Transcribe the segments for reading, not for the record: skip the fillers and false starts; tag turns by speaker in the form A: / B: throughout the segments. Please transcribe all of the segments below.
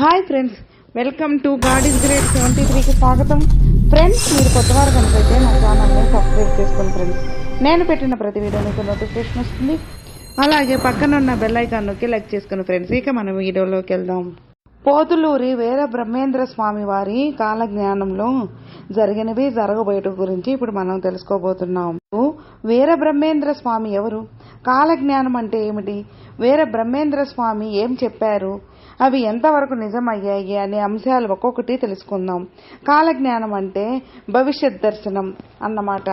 A: Hi friends, welcome to God is great 73కి స్వాగతం. Friends, మీరు కొత్తవారు కనుకైతే నా ఛానల్ని సబ్స్క్రైబ్ చేసుకోండి ఫ్రెండ్స్. నేను పెట్టిన ప్రతి వీడియో మీకు నోటిఫికేషన్ వస్తుంది. అలాగే పక్కన ఉన్న బెల్ ఐకాన్ నొక్కి లైక్ చేసుకుని ఫ్రెండ్స్. ఇక మనం వీడియోలోకి వెళ్దాం. పోతులూరి వీర బ్రహ్మేంద్ర స్వామి వారి కాలజ్ఞానంలో జరిగినవి జరగబోయేటి గురించి ఇప్పుడు మనం తెలుసుకోబోతున్నాం. వీర బ్రహ్మేంద్ర స్వామి ఎవరు? కాలజ్ఞానం అంటే ఏమిటి? వీర బ్రహ్మేంద్ర స్వామి ఏం చెప్పారు? అవి ఎంతవరకు నిజమయ్యాయి అనే అంశాలు ఒక్కొక్కటి తెలుసుకుందాం. కాలజ్ఞానం అంటే భవిష్యత్ దర్శనం అన్నమాట.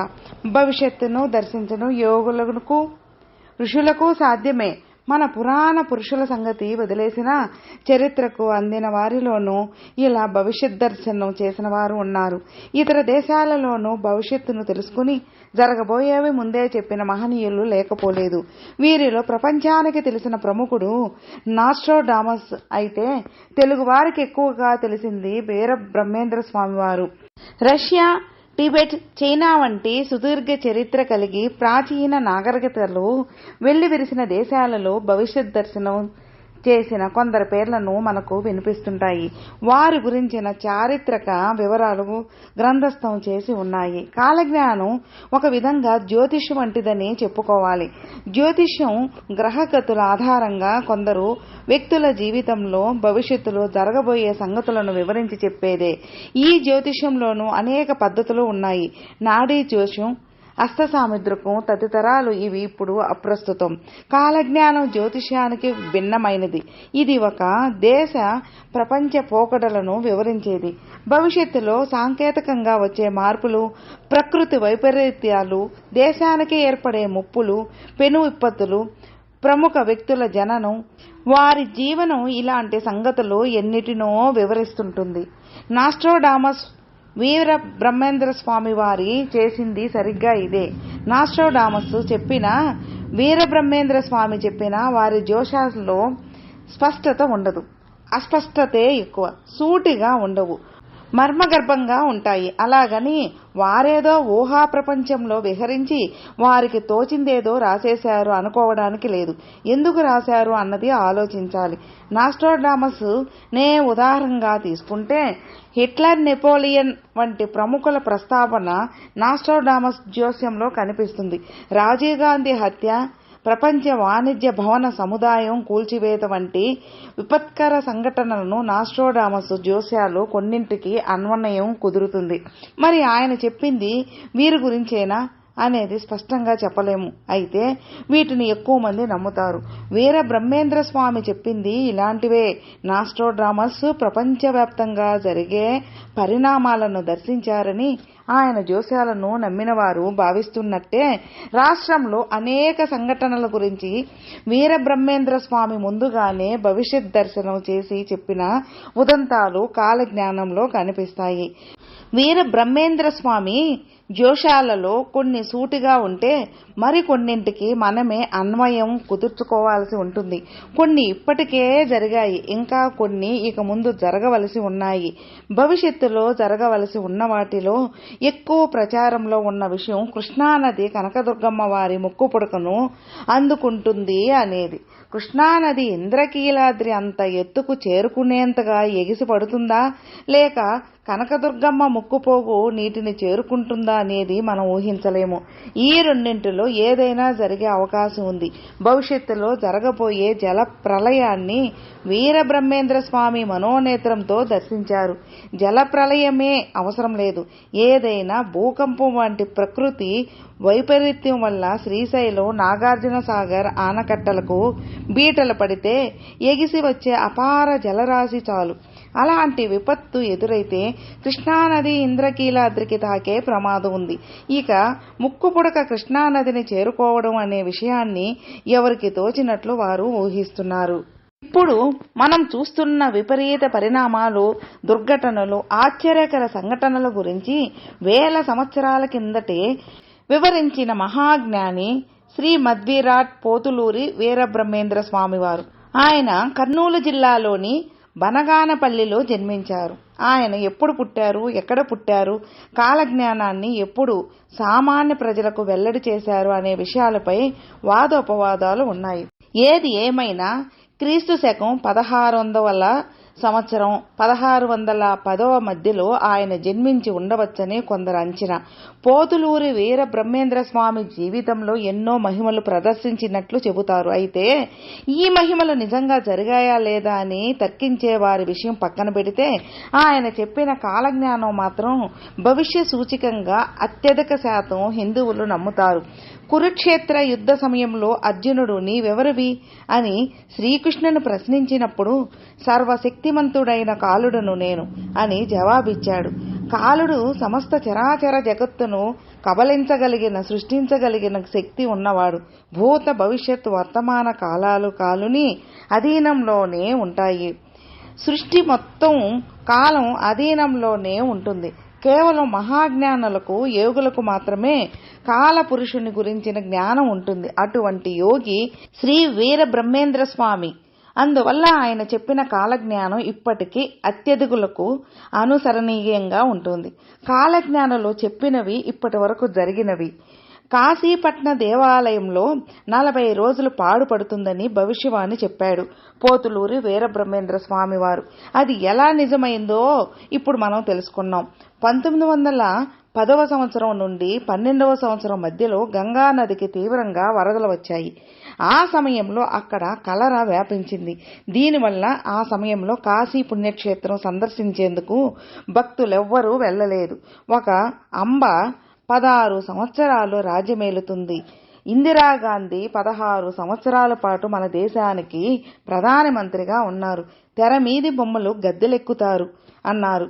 A: భవిష్యత్తును దర్శించడం యోగులకు ఋషులకు సాధ్యమే. మన పురాణ పురుషుల సంగతి వదిలేసిన చరిత్రకు అందిన వారిలోనూ ఇలా భవిష్యత్ దర్శనం చేసిన వారు ఉన్నారు. ఇతర దేశాలలోనూ భవిష్యత్తును తెలుసుకుని జరగబోయేవి ముందే చెప్పిన మహనీయులు లేకపోలేదు. వీరిలో ప్రపంచానికి తెలిసిన ప్రముఖుడు నాస్ట్రాడామస్ అయితే తెలుగు వారికి ఎక్కువగా తెలిసింది వీర బ్రహ్మేంద్ర స్వామి వారు. రష్యా, టిబెట్, చైనా వంటి సుదీర్ఘ చరిత్ర కలిగి ప్రాచీన నాగరికతలు వెల్లివిరిసిన దేశాలలో భవిష్యత్ దర్శనం చేసిన కొందరు పేర్లను మనకు వినిపిస్తుంటాయి. వారి గురించిన చారిత్రక వివరాలు గ్రంథస్థం చేసి ఉన్నాయి. కాలజ్ఞానం ఒక విధంగా జ్యోతిష్యం వంటిదని చెప్పుకోవాలి. జ్యోతిష్యం గ్రహగతుల ఆధారంగా కొందరు వ్యక్తుల జీవితంలో భవిష్యత్తులో జరగబోయే సంగతులను వివరించి చెప్పేదే. ఈ జ్యోతిష్యంలోనూ అనేక పద్ధతులు ఉన్నాయి. నాడీ జ్యోతిష్యం, అష్టసాముద్రికం తదితరాలు ఇవి ఇప్పుడు అప్రస్తుతం. కాలజ్ఞానం జ్యోతిష్యానికి భిన్నమైనది. ఇది ఒక దేశ ప్రపంచ పోకడలను వివరించేది. భవిష్యత్తులో సాంకేతికంగా వచ్చే మార్పులు, ప్రకృతి వైపరీత్యాలు, దేశానికి ఏర్పడే ముప్పులు, పెను విపత్తులు, ప్రముఖ వ్యక్తుల జననం, వారి జీవనం ఇలాంటి సంగతులు ఎన్నిటినో వివరిస్తుంటుంది. నాస్ట్రాడామస్ వీర బ్రహ్మేంద్ర స్వామి వారి చేసింది సరిగ్గా ఇదే. నాస్ట్రాడామస్ చెప్పిన, వీర బ్రహ్మేంద్ర స్వామి చెప్పిన వారి జోషాల్లో స్పష్టత ఉండదు. అస్పష్టతే ఎక్కువ. సూటిగా ఉండవు, మర్మగర్భంగా ఉంటాయి. అలాగని వారేదో ఊహా ప్రపంచంలో విహరించి వారికి తోచిందేదో రాసేశారు అనుకోవడానికి లేదు. ఎందుకు రాశారు అన్నది ఆలోచించాలి. నాస్ట్రాడామస్ నే ఉదాహరణగా తీసుకుంటే హిట్లర్, నెపోలియన్ వంటి ప్రముఖుల ప్రస్తావన నాస్ట్రాడామస్ జోస్యంలో కనిపిస్తుంది. రాజీవ్ గాంధీ హత్య, ప్రపంచ వాణిజ్య భవన సముదాయం కూల్చివేత వంటి విపత్కర సంఘటనలను నాస్ట్రాడామస్ జోస్యాలు కొన్నింటికి అన్వయం కుదురుతుంది. మరి ఆయన చెప్పింది వీరి గురించేనా అనేది స్పష్టంగా చెప్పలేము. అయితే వీటిని ఎక్కువ మంది నమ్ముతారు. వీర బ్రహ్మేంద్ర స్వామి చెప్పింది ఇలాంటివే. నాస్ట్రాడామస్ ప్రపంచవ్యాప్తంగా జరిగే పరిణామాలను దర్శించారని ఆయన జోస్యాలను నమ్మిన వారు భావిస్తున్నట్టే రాష్ట్రంలో అనేక సంఘటనల గురించి వీర బ్రహ్మేంద్ర స్వామి ముందుగానే భవిష్యత్ దర్శనం చేసి చెప్పిన ఉదంతాలు కాలజ్ఞానంలో కనిపిస్తాయి. వీర బ్రహ్మేంద్ర స్వామి జోషాలలో కొన్ని సూటిగా ఉంటే మరికొన్నింటికి మనమే అన్వయం కుదుర్చుకోవాల్సి ఉంటుంది. కొన్ని ఇప్పటికే జరిగాయి, ఇంకా కొన్ని ఇక ముందు జరగవలసి ఉన్నాయి. భవిష్యత్తులో జరగవలసి ఉన్న వాటిలో ఎక్కువ ప్రచారంలో ఉన్న విషయం కృష్ణానది కనకదుర్గమ్మ వారి ముక్కు పుడకను అందుకుంటుంది అనేది. కృష్ణానది ఇంద్రకీలాద్రి అంత ఎత్తుకు చేరుకునేంతగా ఎగిసి పడుతుందా, లేక కనకదుర్గమ్మ ముక్కుపోగు నీటిని చేరుకుంటుందా అనేది మనం ఊహించలేము. ఈ రెండింటిలో ఏదైనా జరిగే అవకాశం ఉంది. భవిష్యత్తులో జరగబోయే జల ప్రళయాన్ని వీర బ్రహ్మేంద్ర స్వామి మనోనేత్రంతో దర్శించారు. జల ప్రళయమే అవసరం లేదు. ఏదైనా భూకంపం వంటి ప్రకృతి వైపరీత్యం వల్ల శ్రీశైలం, నాగార్జున సాగర్ ఆనకట్టలకు బీటలు పడితే ఎగిసి వచ్చే అపార జలరాశి చాలు. అలాంటి విపత్తు ఎదురైతే కృష్ణానది ఇంద్రకీలాద్రికి తాకే ప్రమాదం ఉంది. ఇక ముక్కుపుడక కృష్ణానదిని చేరుకోవడం అనే విషయాన్ని ఎవరికి తోచినట్లు వారు ఊహిస్తున్నారు. ఇప్పుడు మనం చూస్తున్న విపరీత పరిణామాలు, దుర్ఘటనలు, ఆశ్చర్యకర సంఘటనల గురించి వేల సంవత్సరాల కిందటే వివరించిన మహాజ్ఞాని శ్రీ మధ్విరాట్ పోతులూరి వీరబ్రహ్మేంద్ర స్వామివారు. ఆయన కర్నూలు జిల్లాలోని బనగానపల్లిలో జన్మించారు. ఆయన ఎప్పుడు పుట్టారు, ఎక్కడ పుట్టారు, కాలజ్ఞానాన్ని ఎప్పుడు సామాన్య ప్రజలకు వెల్లడి చేశారు అనే విషయాలపై వాదోపవాదాలు ఉన్నాయి. ఏది ఏమైనా క్రీస్తు శకం 1600 సంవత్సరం 1610 మధ్యలో ఆయన జన్మించి ఉండవచ్చని కొందరు అంచనా. పోతులూరి వీర బ్రహ్మేంద్ర స్వామి జీవితంలో ఎన్నో మహిమలు ప్రదర్శించినట్లు చెబుతారు. అయితే ఈ మహిమలు నిజంగా జరిగాయా లేదా అని తర్కించే వారి విషయం పక్కన పెడితే ఆయన చెప్పిన కాలజ్ఞానం మాత్రం భవిష్య సూచికంగా అత్యధిక శాతం హిందువులు నమ్ముతారు. కురుక్షేత్ర యుద్ధ సమయంలో అర్జునుడు నీవెవరివి అని శ్రీకృష్ణుని ప్రశ్నించినప్పుడు సర్వశక్తిమంతుడైన కాలుడును నేను అని జవాబిచ్చాడు. కాలుడు సమస్త చరాచర జగత్తును కబలించగలిగిన సృష్టించగలిగిన శక్తి ఉన్నవాడు. భూత భవిష్యత్ వర్తమాన కాలాలు కాలుని అధీనంలోనే ఉంటాయి. సృష్టి మొత్తం కాలం అధీనంలోనే ఉంటుంది. కేవలం మహాజ్ఞానులకు యోగులకు మాత్రమే కాలపురుషుని గురించిన జ్ఞానం ఉంటుంది. అటువంటి యోగి శ్రీ వీర బ్రహ్మేంద్ర స్వామి. అందువల్ల ఆయన చెప్పిన కాలజ్ఞానం ఇప్పటికీ అత్యధికులకు అనుసరణీయంగా ఉంటుంది. కాలజ్ఞానులు చెప్పినవి ఇప్పటి వరకు జరిగినవి. కాశీపట్న దేవాలయంలో 40 రోజులు పాడుపడుతుందని భవిష్యవాణి చెప్పాడు పోతులూరి వీరబ్రహ్మేంద్ర స్వామివారు. అది ఎలా నిజమైందో ఇప్పుడు మనం తెలుసుకున్నాం. 1910వ సంవత్సరం నుండి 12వ సంవత్సరం మధ్యలో గంగా నదికి తీవ్రంగా వరదలు వచ్చాయి. ఆ సమయంలో అక్కడ కలరా వ్యాపించింది. దీనివల్ల ఆ సమయంలో కాశీ పుణ్యక్షేత్రం సందర్శించేందుకు భక్తులెవ్వరూ వెళ్లలేదు. ఒక అంబ 16 సంవత్సరాలు రాజ్యమేలుతుంది. ఇందిరాగాంధీ 16 సంవత్సరాల పాటు మన దేశానికి ప్రధానమంత్రిగా ఉన్నారు. తెర మీది బొమ్మలు గద్దెలెక్కుతారు అన్నారు.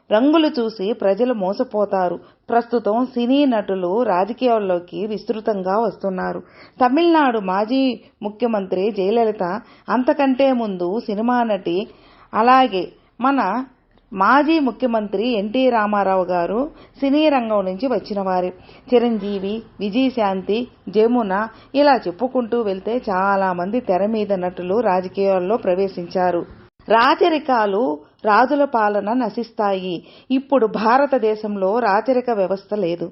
A: రంగులు చూసి ప్రజలు మోసపోతారు. ప్రస్తుతం సినీ నటులు రాజకీయాల్లోకి విస్తృతంగా వస్తున్నారు. తమిళనాడు మాజీ ముఖ్యమంత్రి జయలలిత అంతకంటే ముందు సినిమా నటి, అలాగే మన మాజీ ముఖ్యమంత్రి ఎన్టీ రామారావు గారు సినీ రంగం నుంచి వచ్చిన వారే. చిరంజీవి, విజయశాంతి, జమున ఇలా చెప్పుకుంటూ వెళ్తే చాలా మంది తెర మీద నటులు రాజకీయాల్లో ప్రవేశించారు. రాచరికాలు, రాజుల పాలన నశిస్తాయి. ఇప్పుడు భారతదేశంలో రాచరిక వ్యవస్థ లేదు.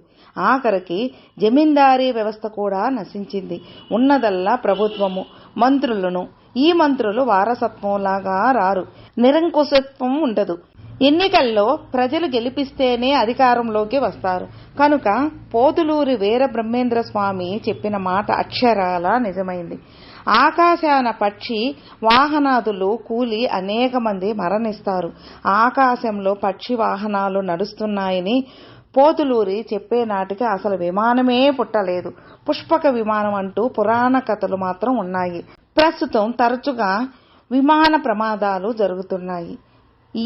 A: ఆఖరికి జమీందారీ వ్యవస్థ కూడా నశించింది. ఉన్నదల్లా ప్రభుత్వము, మంత్రులను. ఈ మంత్రులు వారసత్వంలాగా రారు. నిరంకుశత్వం ఉండదు. ఎన్నికల్లో ప్రజలు గెలిపిస్తేనే అధికారంలోకి వస్తారు. కనుక పోతులూరి వీర బ్రహ్మేంద్ర స్వామి చెప్పిన మాట అక్షరాలా నిజమైంది. ఆకాశాన పక్షి వాహనాదులు కూలి అనేక మంది మరణిస్తారు. ఆకాశంలో పక్షి వాహనాలు నడుస్తున్నాయని పోతులూరి చెప్పే నాటికి అసలు విమానమే పుట్టలేదు. పుష్పక విమానం అంటూ పురాణ కథలు మాత్రం ఉన్నాయి. ప్రస్తుతం తరచుగా విమాన ప్రమాదాలు జరుగుతున్నాయి.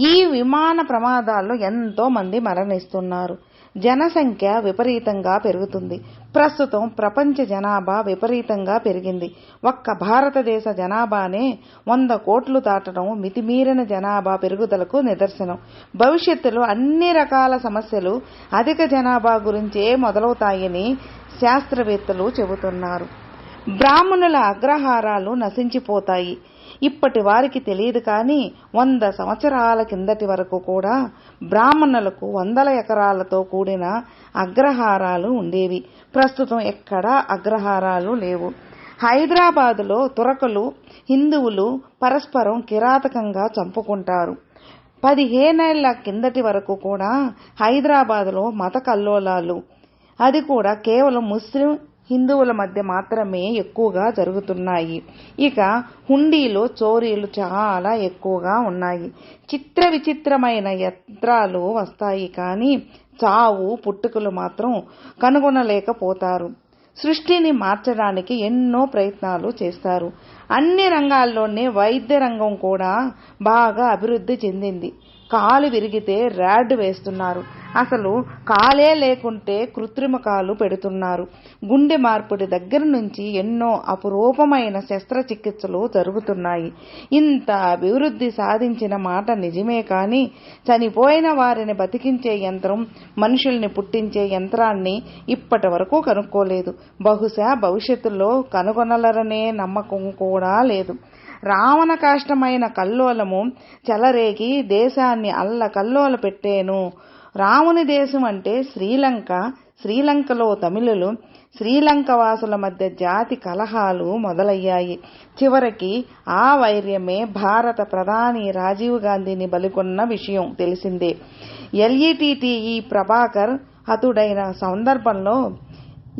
A: ఈ విమాన ప్రమాదాల్లో ఎంతో మంది మరణిస్తున్నారు. జనసంఖ్య విపరీతంగా పెరుగుతుంది. ప్రస్తుతం ప్రపంచ జనాభా విపరీతంగా పెరిగింది. ఒక్క భారతదేశ జనాభానే 100 కోట్లు దాటడం మితిమీరిన జనాభా పెరుగుదలకు నిదర్శనం. భవిష్యత్తులో అన్ని రకాల సమస్యలు అధిక జనాభా గురించే మొదలవుతాయని శాస్త్రవేత్తలు చెబుతున్నారు. బ్రాహ్మణుల అగ్రహారాలు నశించిపోతాయి. ఇప్పటి వారికి తెలియదు కానీ 100 సంవత్సరాల కిందటి వరకు కూడా బ్రాహ్మణులకు 100 ఎకరాలతో కూడిన అగ్రహారాలు ఉండేవి. ప్రస్తుతం ఎక్కడా అగ్రహారాలు లేవు. హైదరాబాదులో తురకలు, హిందువులు పరస్పరం కిరాతకంగా చంపుకుంటారు. 15 ఏళ్ల కిందటి వరకు కూడా హైదరాబాదులో మత కల్లోలాలు, అది కూడా కేవలం ముస్లిం హిందువుల మధ్య మాత్రమే ఎక్కువగా జరుగుతున్నాయి. ఇక హుండీలో చోరీలు చాలా ఎక్కువగా ఉన్నాయి. చిత్ర విచిత్రమైన యంత్రాలు వస్తాయి కానీ చావు పుట్టుకలు మాత్రం కనుగొనలేకపోతారు. సృష్టిని మార్చడానికి ఎన్నో ప్రయత్నాలు చేస్తారు. అన్ని రంగాల్లోనే వైద్య రంగం కూడా బాగా అభివృద్ధి చెందింది. కాలు విరిగితే ర్యాడ్ వేస్తున్నారు. అసలు కాలే లేకుంటే కృత్రిమ కాలు పెడుతున్నారు. గుండె మార్పిడి దగ్గర నుంచి ఎన్నో అపురూపమైన శస్త్రచికిత్సలు జరుగుతున్నాయి. ఇంత అభివృద్ధి సాధించిన మాట నిజమే కానీ చనిపోయిన వారిని బతికించే యంత్రం, మనుషుల్ని పుట్టించే యంత్రాన్ని ఇప్పటి వరకు కనుక్కోలేదు. బహుశా భవిష్యత్తులో కనుగొనలరనే నమ్మకం కూడా లేదు. రావణ కాష్టమైన కల్లోలము చెలరేగి దేశాన్ని అల్లకల్లోల పెట్టేను. రాముని దేశం అంటే శ్రీలంక. శ్రీలంకలో తమిళులు, శ్రీలంక వాసుల మధ్య జాతి కలహాలు మొదలయ్యాయి. చివరికి ఆ వైర్యమే భారత ప్రధాని రాజీవ్ గాంధీని బలికొన్న విషయం తెలిసిందే. ఎల్ఈటిటిఈ ప్రభాకర్ హతుడైన సందర్భంలో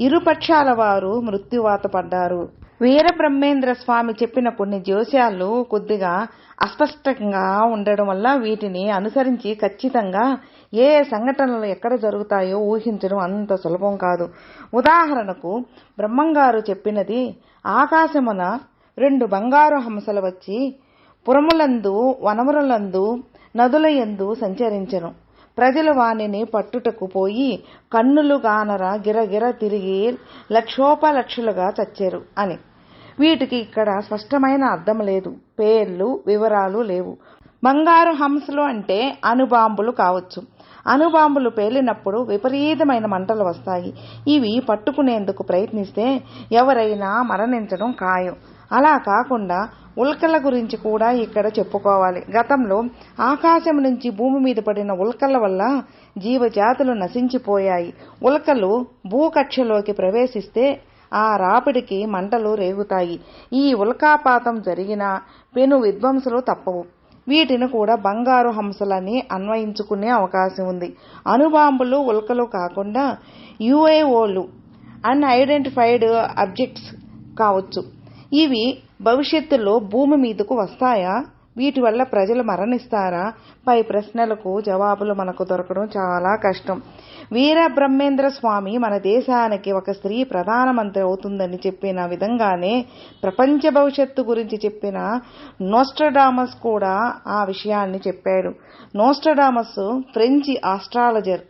A: ఇరుపక్షాల వారు మృత్యువాత పడ్డారు. వీరబ్రహ్మేంద్ర స్వామి చెప్పిన కొన్ని జోస్యాలు కొద్దిగా అస్పష్టంగా ఉండడం వల్ల వీటిని అనుసరించి ఖచ్చితంగా ఏ సంఘటనలు ఎక్కడ జరుగుతాయో ఊహించడం అంత సులభం కాదు. ఉదాహరణకు బ్రహ్మంగారు చెప్పినది, ఆకాశమున 2 బంగారు హంసలు వచ్చి పురములందు వనములందు నదులయందు సంచరించెను. ప్రజలు వానిని పట్టుటకు పోయి కన్నులు గానర గిరగిర తిరిగి లక్షోపలక్షలుగా చచ్చారు అని. వీటికి ఇక్కడ స్పష్టమైన అర్థం లేదు, పేర్లు వివరాలు లేవు. బంగారు హంసలు అంటే అణుబాంబులు కావచ్చు. అణుబాంబులు పేలినప్పుడు విపరీతమైన మంటలు వస్తాయి. ఇవి పట్టుకునేందుకు ప్రయత్నిస్తే ఎవరైనా మరణించడం ఖాయం. అలా కాకుండా ఉల్కల గురించి కూడా ఇక్కడ చెప్పుకోవాలి. గతంలో ఆకాశం నుంచి భూమి మీద పడిన ఉల్కల వల్ల జీవజాతులు నశించిపోయాయి. ఉల్కలు భూకక్షలోకి ప్రవేశిస్తే ఆ రాపిడికి మంటలు రేగుతాయి. ఈ ఉల్కాపాతం జరిగినా పెను విధ్వంసులు తప్పవు. వీటిని కూడా బంగారు హంసలని అన్వయించుకునే అవకాశం ఉంది. అణుబాంబులు ఉల్కలు కాకుండా యుఏఓలు అన్ఐడెంటిఫైడ్ ఆబ్జెక్ట్స్ కావచ్చు. ఇవి భవిష్యత్తులో భూమి మీదకు వస్తాయా? వీటి వల్ల ప్రజలు మరణిస్తారా? పై ప్రశ్నలకు జవాబులు మనకు దొరకడం చాలా కష్టం. వీరబ్రహ్మేంద్ర స్వామి మన దేశానికి ఒక స్త్రీ ప్రధానమంత్రి అవుతుందని చెప్పిన విధంగానే ప్రపంచ భవిష్యత్తు గురించి చెప్పిన నోస్ట్రడామస్ కూడా ఆ విషయాన్ని చెప్పాడు. నోస్ట్రడామస్ ఫ్రెంచి ఆస్ట్రాలజర్.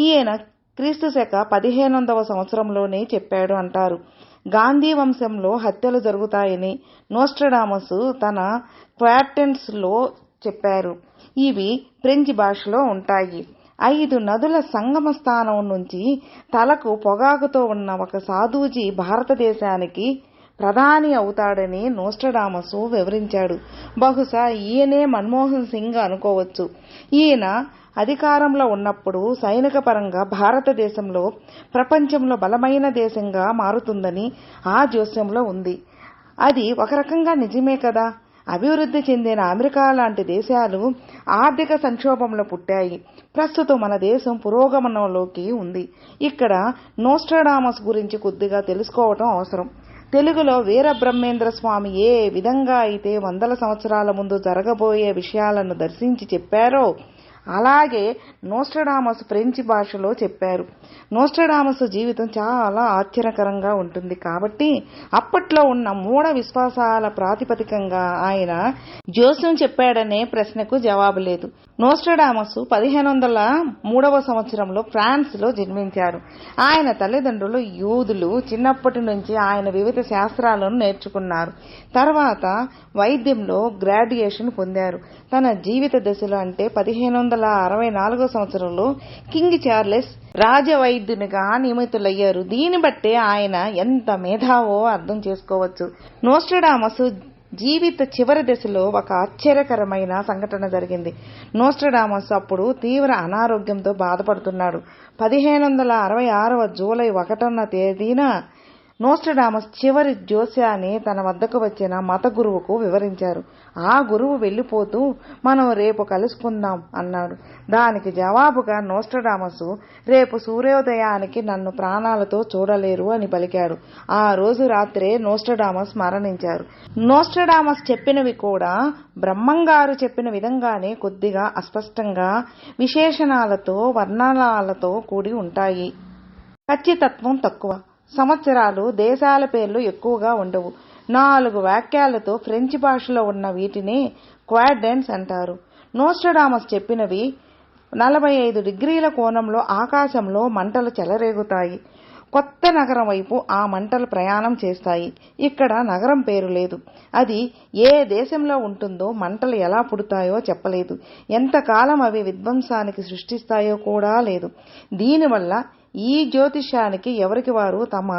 A: ఈయన క్రీస్తు శక 1500వ సంవత్సరంలోనే చెప్పాడు అంటారు. గాంధీ వంశంలో హత్యలు జరుగుతాయని నోస్ట్రడామస్ తన క్వార్టెన్స్ లో చెప్పారు. ఇవి ఫ్రెంచి భాషలో ఉంటాయి. 5 నదుల సంగమ స్థానం నుంచి తలకు పొగాకుతో ఉన్న ఒక సాధుజీ భారతదేశానికి ప్రధాని అవుతాడని నోస్ట్రడామస్ వివరించాడు. బహుశా ఈయనే మన్మోహన్ సింగ్ అనుకోవచ్చు. ఈయన అధికారంలో ఉన్నప్పుడు సైనిక పరంగా భారతదేశంలో ప్రపంచంలో బలమైన దేశంగా మారుతుందని ఆ జోస్యంలో ఉంది. అది ఒక రకంగా నిజమే కదా. అభివృద్ధి చెందిన అమెరికా లాంటి దేశాలు ఆర్థిక సంక్షోభంలో పుట్టాయి. ప్రస్తుతం మన దేశం పురోగమనంలోకి ఉంది. ఇక్కడ నోస్ట్రడామస్ గురించి కొద్దిగా తెలుసుకోవటం అవసరం. తెలుగులో వీరబ్రహ్మేంద్ర స్వామి ఏ విధంగా అయితే 100 సంవత్సరాల ముందు జరగబోయే విషయాలను దర్శించి చెప్పారో అలాగే నోస్ట్రడామస్ ఫ్రెంచి భాషలో చెప్పారు. నోస్ట్రడామస్ జీవితం చాలా ఆశ్చర్యకరంగా ఉంటుంది కాబట్టి అప్పట్లో ఉన్న మూఢ విశ్వాసాల ప్రాతిపదికంగా ఆయన జోస్యం చెప్పాడనే ప్రశ్నకు జవాబు లేదు. నోస్ట్రడామస్ 1503వ సంవత్సరంలో ఫ్రాన్స్లో జన్మించారు. ఆయన తల్లిదండ్రులు యూదులు. చిన్నప్పటి నుంచి ఆయన వివిధ శాస్త్రాలను నేర్చుకున్నారు. తర్వాత వైద్యంలో గ్రాడ్యుయేషన్ పొందారు. తన జీవిత దశలో అంటే 1564వ సంవత్సరంలో కింగ్ చార్లెస్ రాజవైద్యునిగా నియమితులయ్యారు. దీన్ని బట్టే ఆయన ఎంత మేధావో అర్థం చేసుకోవచ్చు. నోస్ట్రడామస్ జీవిత చివరి దశలో ఒక ఆశ్చర్యకరమైన సంఘటన జరిగింది. నోస్ట్రడామస్ అప్పుడు తీవ్ర అనారోగ్యంతో బాధపడుతున్నాడు. 1566వ జూలై 1వ తేదీన నోస్ట్రడామస్ చివరి జోస్యాన్ని తన వద్దకు వచ్చిన మత గురువుకు వివరించారు. ఆ గురువు వెళ్లిపోతూ మనం రేపు కలుసుకుందాం అన్నాడు. దానికి జవాబుగా నోస్ట్రడామస్ రేపు సూర్యోదయానికి నన్ను ప్రాణాలతో చూడలేరు అని పలికాడు. ఆ రోజు రాత్రే నోస్ట్రడామస్ మరణించారు. నోస్ట్రడామస్ చెప్పినవి కూడా బ్రహ్మంగారు చెప్పిన విధంగానే కొద్దిగా అస్పష్టంగా విశేషణాలతో వర్ణనాలతో కూడి ఉంటాయి. ఖచ్చితత్వం తక్కువ. సంవత్సరాలు దేశాల పేర్లు ఎక్కువగా ఉండవు. 4 వాక్యాలతో ఫ్రెంచి భాషలో ఉన్న వీటిని క్వాడ్రెంట్స్ అంటారు. నోస్ట్రడామస్ చెప్పినవి 45 డిగ్రీల కోణంలో ఆకాశంలో మంటలు చెలరేగుతాయి. కొత్త నగరం వైపు ఆ మంటలు ప్రయాణం చేస్తాయి. ఇక్కడ నగరం పేరు లేదు. అది ఏ దేశంలో ఉంటుందో, మంటలు ఎలా పుడతాయో చెప్పలేదు. ఎంతకాలం అవి విధ్వంసానికి సృష్టిస్తాయో కూడా లేదు. దీనివల్ల ఈ జ్యోతిష్యానికి ఎవరికి వారు తమ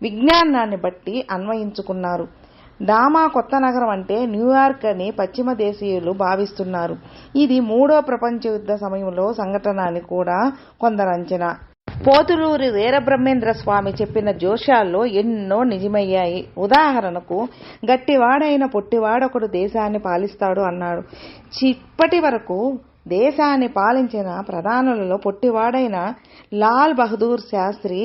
A: విజ్ఞానాన్ని బట్టి అన్వయించుకున్నారు. డామా కొత్త నగరం అంటే న్యూయార్క్ అని పశ్చిమ దేశీయులు భావిస్తున్నారు. ఇది 3వ ప్రపంచ యుద్ధ సమయంలో సంఘటన అని కూడా కొందరు అంచనా. పోతులూరి వీరబ్రహ్మేంద్ర స్వామి చెప్పిన జోష్యాల్లో ఎన్నో నిజమయ్యాయి. ఉదాహరణకు, గట్టివాడైన పొట్టివాడొకడు దేశాన్ని పాలిస్తాడు అన్నాడు. ఇప్పటి వరకు దేశాన్ని పాలించిన ప్రధానులలో పొట్టివాడైన లాల్ బహదూర్ శాస్త్రి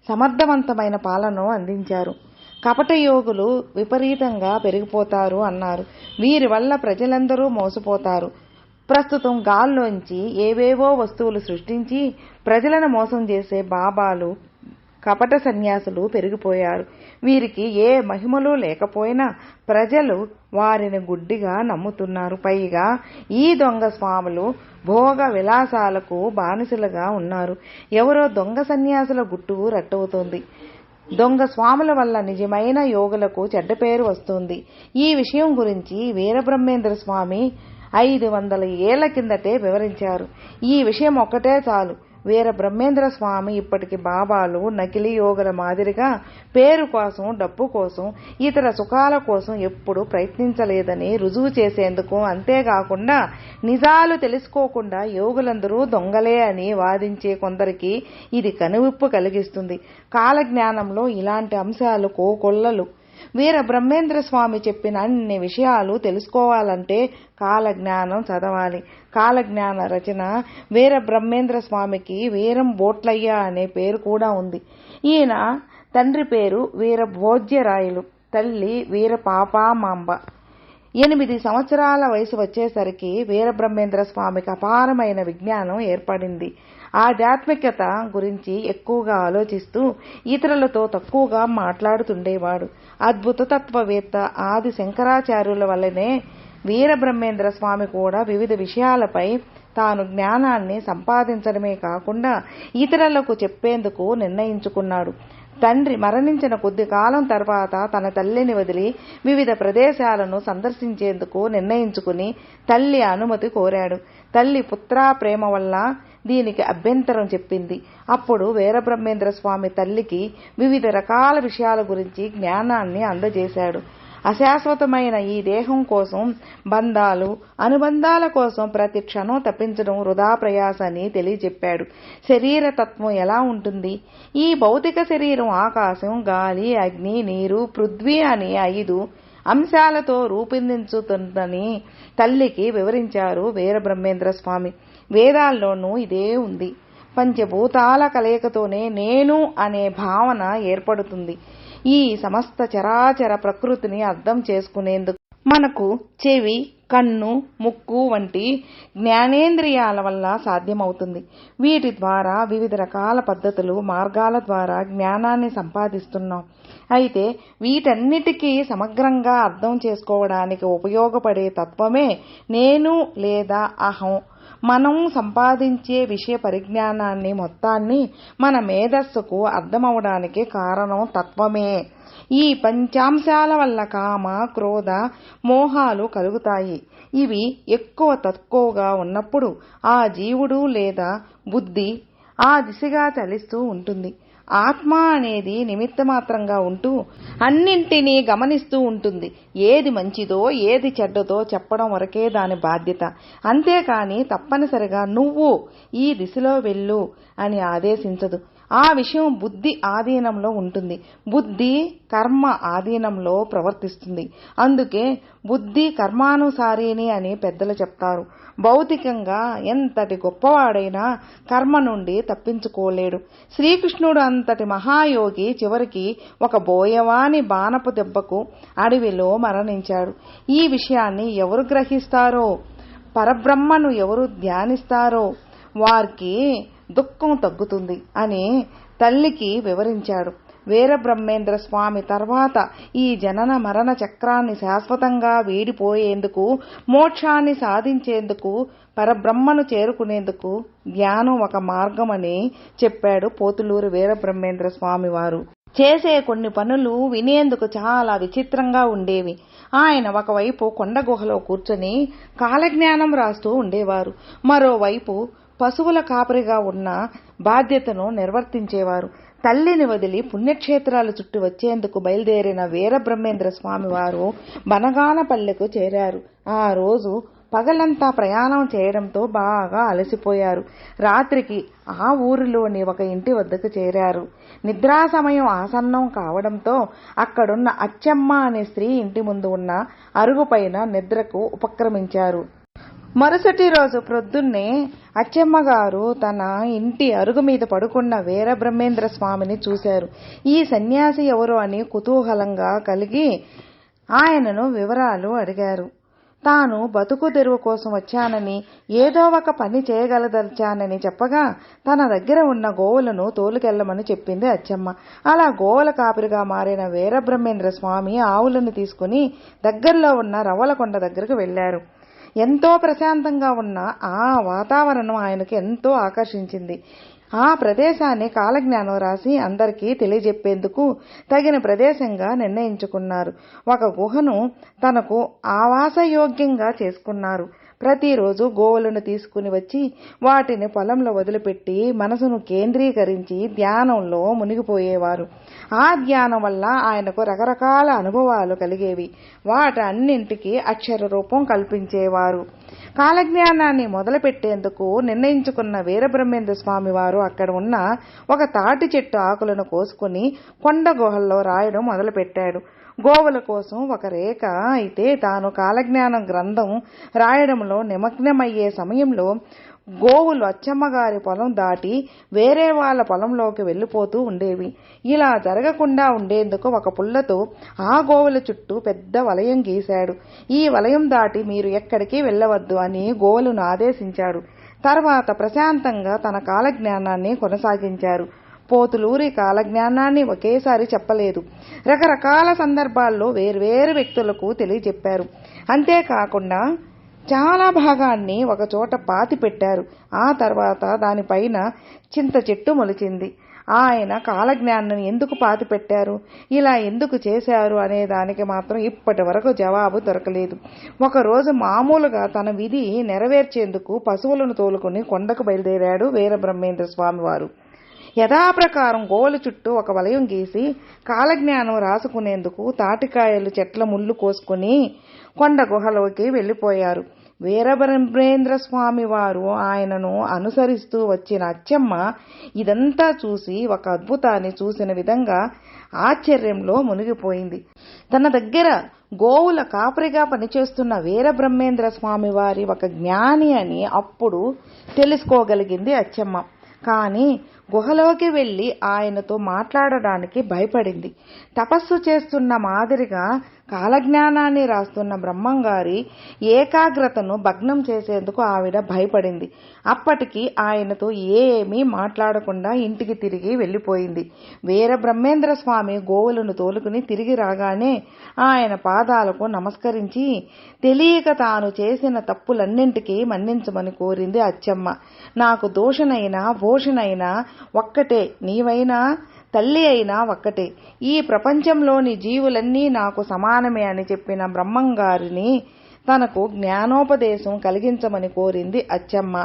A: సమర్థవంతమైన పాలనను అందించారు. కపట యోగులు విపరీతంగా పెరిగిపోతారు అన్నారు. వీరి వల్ల ప్రజలందరూ మోసపోతారు. ప్రస్తుతం గాల్లోంచి ఏవేవో వస్తువులు సృష్టించి ప్రజలను మోసం చేసే బాబాలు, కపట సన్యాసులు పెరిగిపోయారు. వీరికి ఏ మహిమలు లేకపోయినా ప్రజలు వారిని గుడ్డిగా నమ్ముతున్నారు. పైగా ఈ దొంగ స్వాములు భోగ విలాసాలకు బానిసలుగా ఉన్నారు. ఎవరో దొంగ సన్యాసుల గుట్టు రట్టవుతోంది. దొంగ స్వాముల వల్ల నిజమైన యోగులకు చెడ్డ పేరు వస్తుంది. ఈ విషయం గురించి వీరబ్రహ్మేంద్ర స్వామి 500 ఏళ్ల కిందటే వివరించారు. ఈ విషయం ఒక్కటే చాలు. వీరబ్రహ్మేంద్ర స్వామి ఇప్పటికి బాబాలు, నకిలీ యోగుల మాదిరిగా పేరు కోసం, డబ్బు కోసం, ఇతర సుఖాల కోసం ఎప్పుడూ ప్రయత్నించలేదని రుజువు చేసేందుకు, అంతేకాకుండా నిజాలు తెలుసుకోకుండా యోగులందరూ దొంగలే అని వాదించే కొందరికి ఇది కనువిప్పు కలిగిస్తుంది. కాలజ్ఞానంలో ఇలాంటి అంశాలు కోకొల్లలు. వీరబ్రహ్మేంద్ర స్వామి చెప్పిన అన్ని విషయాలు తెలుసుకోవాలంటే కాలజ్ఞానం చదవాలి. కాలజ్ఞాన రచన వీరబ్రహ్మేంద్ర స్వామికి వీరం బోట్లయ్య అనే పేరు కూడా ఉంది. ఈయన తండ్రి పేరు వీరభోజ్యరాయలు, తల్లి వీర పాపామాంబ. 8 సంవత్సరాల వయసు వచ్చేసరికి వీరబ్రహ్మేంద్ర స్వామికి అపారమైన విజ్ఞానం ఏర్పడింది. ఆధ్యాత్మికత గురించి ఎక్కువగా ఆలోచిస్తూ ఇతరులతో తక్కువగా మాట్లాడుతుండేవాడు. అద్భుత తత్వవేత్త ఆది శంకరాచార్యుల వల్లనే వీరబ్రహ్మేంద్ర స్వామి కూడా వివిధ విషయాలపై తాను జ్ఞానాన్ని సంపాదించడమే కాకుండా ఇతరులకు చెప్పేందుకు నిర్ణయించుకున్నాడు. తండ్రి మరణించిన కొద్ది కాలం తర్వాత తన తల్లిని వదిలి వివిధ ప్రదేశాలను సందర్శించేందుకు నిర్ణయించుకుని తల్లి అనుమతి కోరాడు. తల్లి పుత్రా ప్రేమ వల్ల దీనికి అభ్యంతరం చెప్పింది. అప్పుడు వీరబ్రహ్మేంద్ర స్వామి తల్లికి వివిధ రకాల విషయాల గురించి జ్ఞానాన్ని అందజేశాడు. అశాశ్వతమైన ఈ దేహం కోసం, బంధాలు, అనుబంధాల కోసం ప్రతి క్షణం తప్పించడం వృధా ప్రయాస అని తెలియజెప్పాడు. శరీర తత్వం ఎలా ఉంటుంది? ఈ భౌతిక శరీరం ఆకాశం, గాలి, అగ్ని, నీరు, పృథ్వీ అని 5 అంశాలతో రూపొందించుతుందని తల్లికి వివరించారు వీరబ్రహ్మేంద్ర స్వామి. వేదాల్లోనూ ఇదే ఉంది. పంచభూతాల కలయికతోనే నేను అనే భావన ఏర్పడుతుంది. ఈ సమస్త చరాచర ప్రకృతిని అర్థం చేసుకునేందుకు మనకు చెవి, కన్ను, ముక్కు వంటి జ్ఞానేంద్రియాల వల్ల సాధ్యమవుతుంది. వీటి ద్వారా వివిధ రకాల పద్ధతులు, మార్గాల ద్వారా జ్ఞానాన్ని సంపాదిస్తున్నాం. అయితే వీటన్నిటికీ సమగ్రంగా అర్థం చేసుకోవడానికి ఉపయోగపడే తత్వమే నేను లేదా అహం. మనం సంపాదించే విషయ పరిజ్ఞానాన్ని మొత్తాన్ని మన మేధస్సుకు అర్థమవడానికి కారణం తత్వమే. ఈ పంచాంశాల వల్ల కామ, క్రోధ, మోహాలు కలుగుతాయి. ఇవి ఎక్కువ తక్కువగా ఉన్నప్పుడు ఆ జీవుడు లేదా బుద్ధి ఆ దిశగా చలిస్తూ ఉంటుంది. ఆత్మ అనేది నిమిత్తమాత్రంగా ఉంటూ అన్నింటినీ గమనిస్తూ ఉంటుంది. ఏది మంచిదో ఏది చెడ్డదో చెప్పడం వరకే దాని బాధ్యత. అంతేకాని తప్పనిసరిగా నువ్వు ఈ దిశలో వెళ్ళు అని ఆదేశించదు. ఆ విషయం బుద్ధి ఆధీనంలో ఉంటుంది. బుద్ధి కర్మ ఆధీనంలో ప్రవర్తిస్తుంది. అందుకే బుద్ధి కర్మానుసారిణి అని పెద్దలు చెప్తారు. భౌతికంగా ఎంతటి గొప్పవాడైనా కర్మ నుండి తప్పించుకోలేడు. శ్రీకృష్ణుడు అంతటి మహాయోగి చివరికి ఒక బోయవాని బాణపు దెబ్బకు అడవిలో మరణించాడు. ఈ విషయాన్ని ఎవరు గ్రహిస్తారో, పరబ్రహ్మను ఎవరు ధ్యానిస్తారో వారికి దుఃఖం తగ్గుతుంది అని తల్లికి వివరించాడు. వీరబ్రహ్మేంద్ర స్వామి తర్వాత ఈ జనన మరణ చక్రాన్ని శాశ్వతంగా వీడిపోయేందుకు, మోక్షాన్ని సాధించేందుకు, పరబ్రహ్మను చేరుకునేందుకు జ్ఞానం ఒక మార్గమని చెప్పాడు పోతులూరి వీరబ్రహ్మేంద్ర స్వామి వారు. చేసే కొన్ని పనులు వినేందుకు చాలా విచిత్రంగా ఉండేవి. ఆయన ఒకవైపు కొండ గుహలో కూర్చొని కాలజ్ఞానం రాస్తూ ఉండేవారు. మరోవైపు పశువుల కాపరిగా ఉన్న బాధ్యతను నిర్వర్తించేవారు. తల్లిని వదిలి పుణ్యక్షేత్రాలు చుట్టూ వచ్చేందుకు బయలుదేరిన వీరబ్రహ్మేంద్ర స్వామి వారు బనగానపల్లెకు చేరారు. ఆ రోజు పగలంతా ప్రయాణం చేయడంతో బాగా అలసిపోయారు. రాత్రికి ఆ ఊరిలోని ఒక ఇంటి వద్దకు చేరారు. నిద్రా సమయం ఆసన్నం కావడంతో అక్కడున్న అచ్చమ్మ అనే స్త్రీ ఇంటి ముందు ఉన్న అరుగుపైన నిద్రకు ఉపక్రమించారు. మరుసటి రోజు ప్రొద్దున్నే అచ్చమ్మగారు తన ఇంటి అరుగు మీద పడుకున్న వీరబ్రహ్మేంద్ర స్వామిని చూశారు. ఈ సన్యాసి ఎవరు అని కుతూహలంగా కలిగి ఆయనను వివరాలు అడిగారు. తాను బతుకు తెరువు కోసం వచ్చానని, ఏదో ఒక పని చేయగలదలిచానని చెప్పగా తన దగ్గర ఉన్న గోవులను తోలుకెళ్లమని చెప్పింది అచ్చమ్మ. అలా గోవుల కాపరిగా మారిన వీరబ్రహ్మేంద్ర స్వామి ఆవులను తీసుకుని దగ్గరలో ఉన్న రవ్వలకొండ దగ్గరకు వెళ్లారు. ఎంతో ప్రశాంతంగా ఉన్న ఆ వాతావరణం ఆయనకు ఎంతో ఆకర్షించింది. ఆ ప్రదేశాన్ని కాలజ్ఞానం రాసి అందరికీ తెలియజెప్పేందుకు తగిన ప్రదేశంగా నిర్ణయించుకున్నారు. ఒక గుహను తనకు ఆవాసయోగ్యంగా చేసుకున్నారు. ప్రతిరోజు గోవులను తీసుకుని వచ్చి వాటిని పొలంలో వదిలిపెట్టి మనసును కేంద్రీకరించి ధ్యానంలో మునిగిపోయేవారు. ఆ ధ్యానం వల్ల ఆయనకు రకరకాల అనుభవాలు కలిగేవి. వాటన్నింటికి అక్షర రూపం కల్పించేవారు. కాలజ్ఞానాన్ని మొదలుపెట్టేందుకు నిర్ణయించుకున్న వీరబ్రహ్మేంద్ర స్వామి వారు అక్కడ ఉన్న ఒక తాటి చెట్టు ఆకులను కోసుకుని కొండ గుహల్లో రాయడం మొదలుపెట్టాడు. గోవుల కోసం ఒక రేఖ అయితే తాను కాలజ్ఞానం గ్రంథం రాయడంలో నిమగ్నమయ్యే సమయంలో గోవులు అచ్చమ్మగారి పొలం దాటి వేరే వాళ్ళ పొలంలోకి వెళ్ళిపోతూ ఉండేవి. ఇలా జరగకుండా ఉండేందుకు ఒక పుల్లతో ఆ గోవుల చుట్టూ పెద్ద వలయం గీశాడు. ఈ వలయం దాటి మీరు ఎక్కడికి వెళ్ళవద్దు అని గోవులను ఆదేశించాడు. తర్వాత ప్రశాంతంగా తన కాలజ్ఞానాన్ని కొనసాగించారు. పోతులూరి కాలజ్ఞానాన్ని ఒకేసారి చెప్పలేదు. రకరకాల సందర్భాల్లో వేర్వేరు వ్యక్తులకు తెలియజెప్పారు. అంతేకాకుండా చాలా భాగాన్ని ఒక చోట పాతి పెట్టారు. ఆ తర్వాత దానిపైన చింత చెట్టు మొలిచింది. ఆయన కాలజ్ఞానం ఎందుకు పాతి పెట్టారు, ఇలా ఎందుకు చేశారు అనే దానికి మాత్రం ఇప్పటి వరకు జవాబు దొరకలేదు. ఒకరోజు మామూలుగా తన విధి నెరవేర్చేందుకు పశువులను తోలుకుని కొండకు బయలుదేరాడు వీరబ్రహ్మేంద్ర స్వామి వారు. యథాప్రకారం గోవుల చుట్టూ ఒక వలయం గీసి కాలజ్ఞానం రాసుకునేందుకు తాటికాయలు చెట్ల ముళ్ళు కోసుకుని కొండ గుహలోకి వెళ్లిపోయారు. వీరబ్రహ్మేంద్ర స్వామి వారు ఆయనను అనుసరిస్తూ వచ్చిన అచ్చమ్మ ఇదంతా చూసి ఒక అద్భుతాన్ని చూసిన విధంగా ఆశ్చర్యంలో మునిగిపోయింది. తన దగ్గర గోవుల కాపరిగా పనిచేస్తున్న వీరబ్రహ్మేంద్ర స్వామి వారి ఒక జ్ఞాని అని అప్పుడు తెలుసుకోగలిగింది అచ్చమ్మ. కానీ గుహలోకి వెళ్లి ఆయనతో మాట్లాడడానికి భయపడింది. తపస్సు చేస్తున్న మాదిరిగా కాలజ్ఞానాన్ని రాస్తున్న బ్రహ్మంగారి ఏకాగ్రతను భగ్నం చేసేందుకు ఆవిడ భయపడింది. అప్పటికి ఆయనతో ఏమీ మాట్లాడకుండా ఇంటికి తిరిగి వెళ్లిపోయింది. వీరబ్రహ్మేంద్ర స్వామి గోవులను తోలుకుని తిరిగి రాగానే ఆయన పాదాలకు నమస్కరించి తెలియక తాను చేసిన తప్పులన్నింటికీ మన్నించమని కోరింది అచ్చమ్మ. నాకు దోషనైనా భూషణైనా ఒక్కటే, నీవైనా తల్లి అయినా ఒక్కటే, ఈ ప్రపంచంలోని జీవులన్నీ నాకు సమానమే అని చెప్పిన బ్రహ్మంగారిని తనకు జ్ఞానోపదేశం కలిగించమని కోరింది అచ్చమ్మ.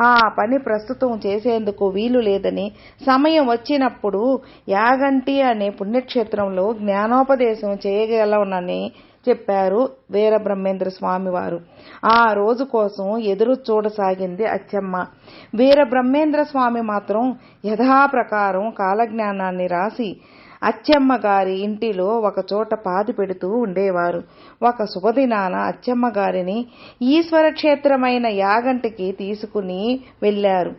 A: ఆ పని ప్రస్తుతం చేసేందుకు వీలు లేదని, సమయం వచ్చినప్పుడు యాగంటి అనే పుణ్యక్షేత్రంలో జ్ఞానోపదేశం చేయగలనని చెప్పారు వీరబ్రహ్మేంద్ర స్వామి వారు. ఆ రోజు కోసం ఎదురు చూడసాగింది అచ్చమ్మ. వీరబ్రహ్మేంద్ర స్వామి మాత్రం యథాప్రకారం కాలజ్ఞానాన్ని రాసి అచ్చమ్మ గారి ఇంటిలో ఒక చోట పాతి పెడుతూ ఉండేవారు. ఒక శుభదినాన అచ్చమ్మ గారిని ఈశ్వర క్షేత్రమైన యాగంటికి తీసుకుని వెళ్లారు.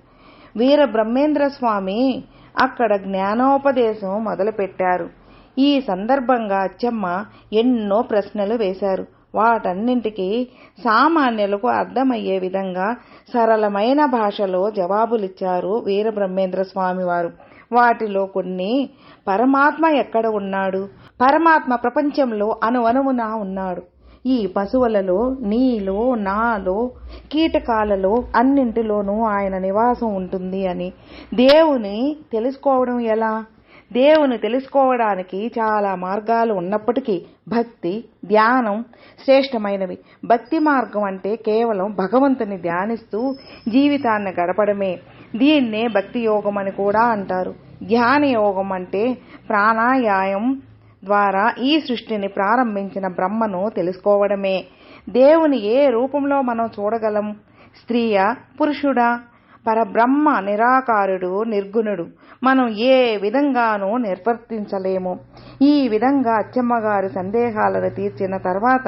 A: వీరబ్రహ్మేంద్ర స్వామి అక్కడ జ్ఞానోపదేశం మొదలుపెట్టారు. ఈ సందర్భంగా అచ్చమ్మ ఎన్నో ప్రశ్నలు వేశారు. వాటన్నింటికీ సామాన్యులకు అర్థమయ్యే విధంగా సరళమైన భాషలో జవాబులిచ్చారు వీరబ్రహ్మేంద్ర స్వామి వారు. వాటిలో కొన్ని, పరమాత్మ ఎక్కడ ఉన్నాడు, పరమాత్మ ప్రపంచంలో అణువణువునా ఉన్నాడు, ఈ పశువులలో, నీలో, నాలో, కీటకాలలో అన్నింటిలోనూ ఆయన నివాసం ఉంటుంది అని. దేవుని తెలుసుకోవడం ఎలా? దేవుని తెలుసుకోవడానికి చాలా మార్గాలు ఉన్నప్పటికీ భక్తి, ధ్యానం శ్రేష్టమైనవి. భక్తి మార్గం అంటే కేవలం భగవంతుని ధ్యానిస్తూ జీవితాన్ని గడపడమే. దీన్నే భక్తి యోగం అని కూడా అంటారు. ధ్యాన యోగం అంటే ప్రాణాయామం ద్వారా ఈ సృష్టిని ప్రారంభించిన బ్రహ్మను తెలుసుకోవడమే. దేవుని ఏ రూపంలో మనం చూడగలం? స్త్రీయా, పురుషుడా? పరబ్రహ్మ నిరాకారుడు, నిర్గుణుడు. మనం ఏ విధంగానూ నిర్వర్తించలేము. ఈ విధంగా అచ్చమ్మగారి సందేహాలను తీర్చిన తర్వాత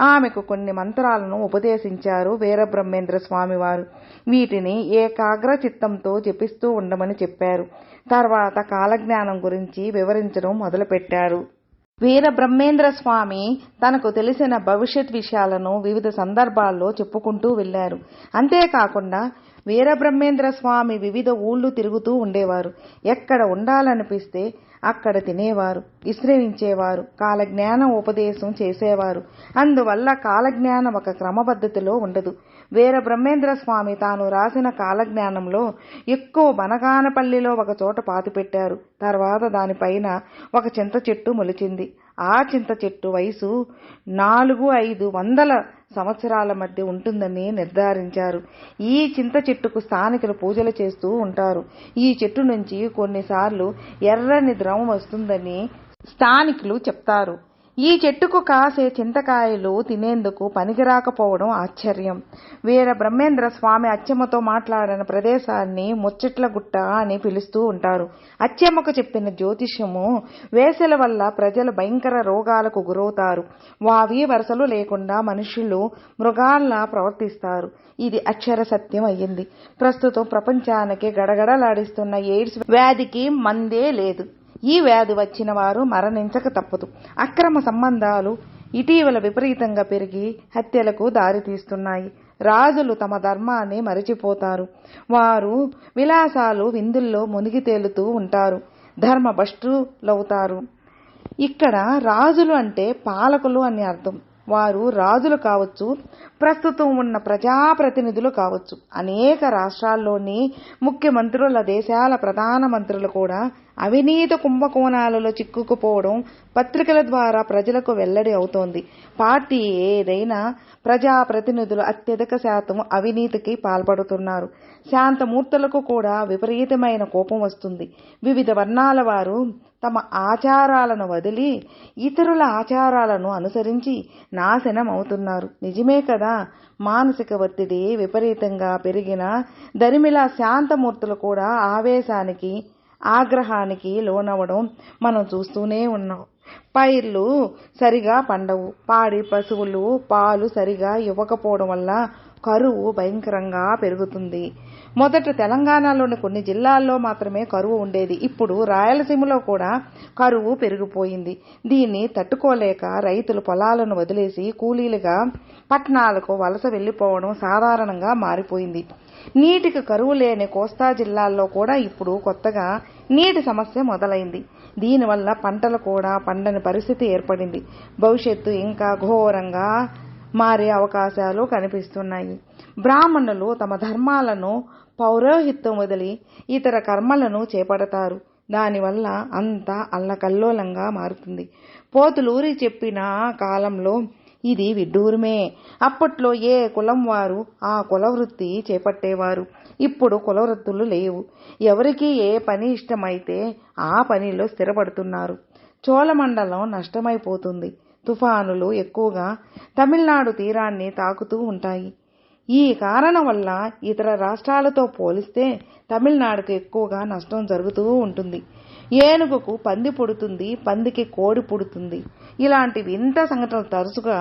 A: ఆమెకు కొన్ని మంత్రాలను ఉపదేశించారు వీరబ్రహ్మేంద్ర స్వామివారు. వీటిని ఏకాగ్ర చిత్తంతో జపిస్తూ ఉండమని చెప్పారు. తర్వాత కాలజ్ఞానం గురించి వివరించడం మొదలుపెట్టారు. వీరబ్రహ్మేంద్ర స్వామి తనకు తెలిసిన భవిష్యత్ విషయాలను వివిధ సందర్భాల్లో చెప్పుకుంటూ వెళ్లారు. అంతేకాకుండా వీరబ్రహ్మేంద్ర స్వామి వివిధ ఊళ్ళు తిరుగుతూ ఉండేవారు. ఎక్కడ ఉండాలనిపిస్తే అక్కడ తినేవారు, విశ్రమించేవారు, కాలజ్ఞానం ఉపదేశం చేసేవారు. అందువల్ల కాలజ్ఞానం ఒక క్రమపద్ధతిలో ఉండదు. వీరబ్రహ్మేంద్ర స్వామి తాను రాసిన కాలజ్ఞానంలో ఎక్కువ బనగానపల్లిలో ఒక చోట పాతిపెట్టారు. తర్వాత దానిపైన ఒక చింత చెట్టు మొలిచింది. ఆ చింత చెట్టు వయసు 400-500 సంవత్సరాల మధ్య ఉంటుందని నిర్ధారించారు. ఈ చింత చెట్టుకు స్థానికులు పూజలు చేస్తూ ఉంటారు. ఈ చెట్టు నుంచి కొన్నిసార్లు ఎర్రని ద్రవం వస్తుందని స్థానికులు చెప్తారు. ఈ చెట్టుకు కాసే చింతకాయలు తినేందుకు పనికిరాకపోవడం ఆశ్చర్యం. వీరబ్రహ్మేంద్ర స్వామి అచ్చమ్మతో మాట్లాడిన ప్రదేశాన్ని ముచ్చట్ల గుట్ట అని పిలుస్తూ ఉంటారు. అచ్చమ్మకు చెప్పిన జ్యోతిష్యము వేసల వల్ల ప్రజలు భయంకర రోగాలకు గురవుతారు. వావి వరసలు లేకుండా మనుషులు మృగాల్లా ప్రవర్తిస్తారు. ఇది అక్షర సత్యం అయ్యింది. ప్రస్తుతం ప్రపంచానికి గడగడలాడిస్తున్న ఎయిడ్స్ వ్యాధికి మందే లేదు. ఈ వ్యాధి వచ్చిన వారు మరణించక తప్పదు. అక్రమ సంబంధాలు ఇటీవల విపరీతంగా పెరిగి హత్యలకు దారితీస్తున్నాయి. రాజులు తమ ధర్మాన్ని మరచిపోతారు. వారు విలాసాలు విందుల్లో మునిగి తేలుతూ ఉంటారు. ధర్మభ్రష్టులవుతారు. ఇక్కడ రాజులు అంటే పాలకులు అని అర్థం. వారు రాజులు కావచ్చు, ప్రస్తుతం ఉన్న ప్రజాప్రతినిధులు కావచ్చు. అనేక రాష్ట్రాల్లోని ముఖ్యమంత్రుల, దేశాల ప్రధానమంత్రులు కూడా అవినీతి కుంభకోణాలలో చిక్కుకుపోవడం పత్రికల ద్వారా ప్రజలకు వెల్లడి అవుతోంది. పార్టీ ఏదైనా ప్రజాప్రతినిధులు అత్యధిక శాతం అవినీతికి పాల్పడుతున్నారు. శాంతమూర్తులకు కూడా విపరీతమైన కోపం వస్తుంది. వివిధ వర్ణాల వారు తమ ఆచారాలను వదిలి ఇతరుల ఆచారాలను అనుసరించి నాశనం అవుతున్నారు. నిజమే కదా? మానసిక ఒత్తిడి విపరీతంగా పెరిగిన దరిమిలా శాంతమూర్తులు కూడా ఆవేశానికి, ఆగ్రహానికి లోనవడం మనం చూస్తూనే ఉన్నాం. పైర్లు సరిగా పండవు. పాడి పశువులు పాలు సరిగా ఇవ్వకపోవడం వల్ల కరువు భయంకరంగా పెరుగుతుంది. మొదట తెలంగాణలోని కొన్ని జిల్లాల్లో మాత్రమే కరువు ఉండేది. ఇప్పుడు రాయలసీమలో కూడా కరువు పెరిగిపోయింది. దీన్ని తట్టుకోలేక రైతులు పొలాలను వదిలేసి కూలీలుగా పట్టణాలకు వలస వెళ్లిపోవడం సాధారణంగా మారిపోయింది. నీటికి కరువు లేని కోస్తా జిల్లాల్లో కూడా ఇప్పుడు కొత్తగా నీటి సమస్య మొదలైంది. దీనివల్ల పంటలు కూడా పండని పరిస్థితి ఏర్పడింది. భవిష్యత్తు ఇంకా ఘోరంగా మారే అవకాశాలు కనిపిస్తున్నాయి. బ్రాహ్మణులు తమ ధర్మాలను, పౌరోహిత్యం వదిలి ఇతర కర్మలను చేపడతారు. దానివల్ల అంతా అల్లకల్లోలంగా మారుతుంది. పోతులూరి చెప్పిన కాలంలో ఇది విడ్డూరమే. అప్పట్లో ఏ కులం వారు ఆ కుల వృత్తి చేపట్టేవారు. ఇప్పుడు కులవృత్తులు లేవు. ఎవరికి ఏ పని ఇష్టమైతే ఆ పనిలో స్థిరపడుతున్నారు. చోళమండలం నష్టమైపోతుంది. తుఫానులు ఎక్కువగా తమిళనాడు తీరాన్ని తాకుతూ ఉంటాయి. ఈ కారణం వల్ల ఇతర రాష్ట్రాలతో పోలిస్తే తమిళనాడుకు ఎక్కువగా నష్టం జరుగుతూ ఉంటుంది. ఏనుగుకు పంది పుడుతుంది, పందికి కోడి పుడుతుంది. ఇలాంటి వింత సంఘటనలు తరచుగా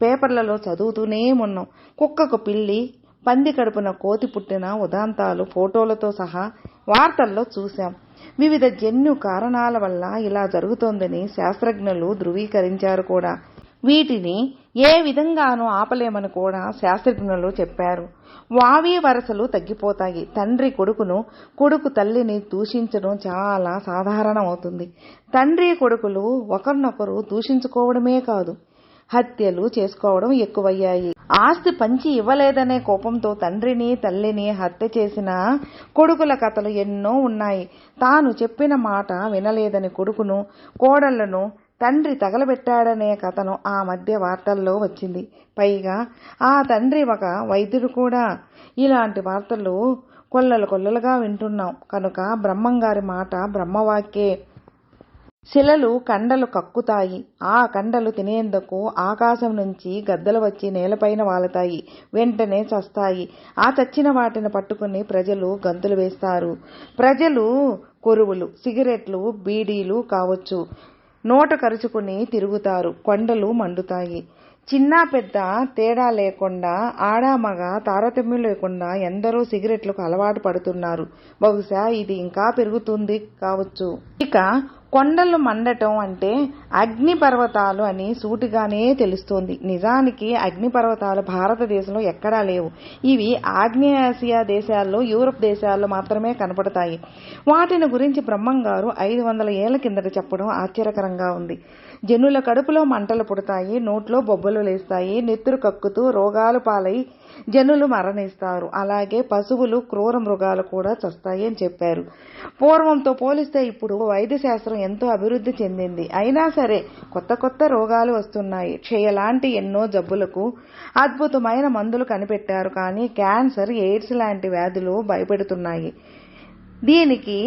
A: పేపర్లలో చదువుతూనే ఉన్నాం. కుక్కకు పిల్లి, పంది కడుపున కోతి పుట్టిన ఉదాంతాలు ఫోటోలతో సహా వార్తల్లో చూశాం. వివిధ జన్యు కారణాల వల్ల ఇలా జరుగుతోందని శాస్త్రజ్ఞులు ధృవీకరించారు కూడా. వీటిని ఏ విధంగానూ ఆపలేమని కూడా శాస్త్రజ్ఞులు చెప్పారు. వావి వరసలు తగ్గిపోతాయి. తండ్రి కొడుకును, కొడుకు తల్లిని దూషించడం చాలా సాధారణమవుతుంది. తండ్రి కొడుకులు ఒకరినొకరు దూషించుకోవడమే కాదు, హత్యలు చేసుకోవడం ఎక్కువయ్యాయి. ఆస్తి పంచి ఇవ్వలేదనే కోపంతో తండ్రిని, తల్లిని హత్య చేసిన కొడుకుల కథలు ఎన్నో ఉన్నాయి. తాను చెప్పిన మాట వినలేదని కొడుకును, కోడళ్లను తండ్రి తగలబెట్టాడనే కథను ఆ మధ్య వార్తల్లో వచ్చింది. పైగా ఆ తండ్రి ఒక వైద్యుడు కూడా. ఇలాంటి వార్తలు కొల్లలుగా వింటున్నాం కనుక బ్రహ్మంగారి మాట బ్రహ్మవాక్యే. శిలలు కండలు కక్కుతాయి. ఆ కండలు తినేందుకు ఆకాశం నుంచి గద్దలు వచ్చి నేలపైన వాలతాయి. వెంటనే చస్తాయి. ఆ చచ్చిన వాటిని పట్టుకుని ప్రజలు గంతులు వేస్తారు. ప్రజలు కొరువులు, సిగరెట్లు, బీడీలు కావచ్చు. నోట కరుచుకుని తిరుగుతారు. కొండలు మండుతాయి. చిన్న పెద్ద తేడా లేకుండా, ఆడ మగ తారతమ్యం లేకుండా ఎందరో సిగరెట్లకు అలవాటు పడుతున్నారు. బహుశా ఇది ఇంకా పెరుగుతుంది కావచ్చు. ఇక కొండలు మండటం అంటే అగ్నిపర్వతాలు అని సూటిగానే తెలుస్తోంది. నిజానికి అగ్నిపర్వతాలు భారతదేశంలో ఎక్కడా లేవు. ఇవి ఆగ్నేయాసియా దేశాల్లో, యూరప్ దేశాల్లో మాత్రమే కనపడతాయి. వాటిని గురించి బ్రహ్మంగారు 500 ఏళ్ల కిందట చెప్పడం ఆశ్చర్యకరంగా ఉంది. జనుల కడుపులో మంటలు పుడతాయి, నోట్లో బొబ్బలు లేస్తాయి, నెత్తురు కక్కుతూ రోగాలు పాలై జనులు మరణిస్తారు. అలాగే పశువులు, క్రూర మృగాలు కూడా చస్తాయి అని చెప్పారు. పూర్వంతో పోలిస్తే ఇప్పుడు వైద్య శాస్త్రం ఎంతో అభివృద్ధి చెందింది. అయినా సరే కొత్త కొత్త రోగాలు వస్తున్నాయి. క్షయ లాంటి ఎన్నో జబ్బులకు అద్భుతమైన మందులు కనిపెట్టారు. కానీ క్యాన్సర్, ఎయిడ్స్ లాంటి వ్యాధులు భయపెడుతున్నాయి. దీనికి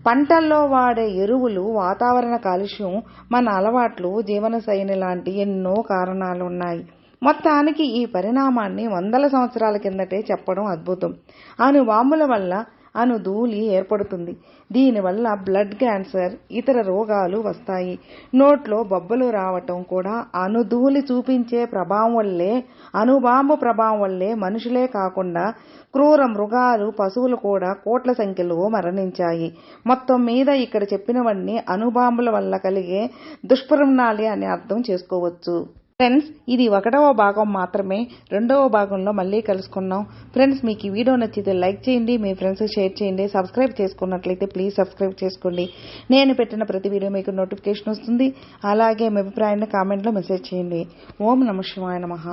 A: పంటల్లో వాడే ఎరువులు, వాతావరణ కాలుష్యం, మన అలవాట్లు, జీవనశైలి లాంటి ఎన్నో కారణాలున్నాయి. మొత్తానికి ఈ పరిణామాన్ని 100 సంవత్సరాల కిందటే చెప్పడం అద్భుతం. అణుబాంబుల వల్ల అణుధూళి ఏర్పడుతుంది. దీనివల్ల బ్లడ్ క్యాన్సర్, ఇతర రోగాలు వస్తాయి. నోట్లో బొబ్బలు రావటం కూడా అణుధూళి చూపించే ప్రభావం వల్లే, అణుబాంబు ప్రభావం వల్లే మనుషులే కాకుండా క్రూర మృగాలు, పశువులు కూడా కోట్ల సంఖ్యలో మరణించాయి. మొత్తం మీద ఇక్కడ చెప్పినవన్నీ అణుబాంబుల వల్ల కలిగే దుష్పరిణామాలే అని అర్థం చేసుకోవచ్చు. ఫ్రెండ్స్, ఇది 1వ భాగం మాత్రమే. 2వ భాగంలో మళ్ళీ కలుసుకుందాం. ఫ్రెండ్స్, మీకు ఈ వీడియో నచ్చితే లైక్ చేయండి, మీ ఫ్రెండ్స్ షేర్ చేయండి. సబ్స్క్రైబ్ చేసుకున్నట్లయితే ప్లీజ్ సబ్స్క్రైబ్ చేసుకోండి. నేను పెట్టిన ప్రతి వీడియో మీకు నోటిఫికేషన్ వస్తుంది. అలాగే మీ అభిప్రాయాన్ని కామెంట్లో మెసేజ్ చేయండి. ఓం నమః శివాయ నమః.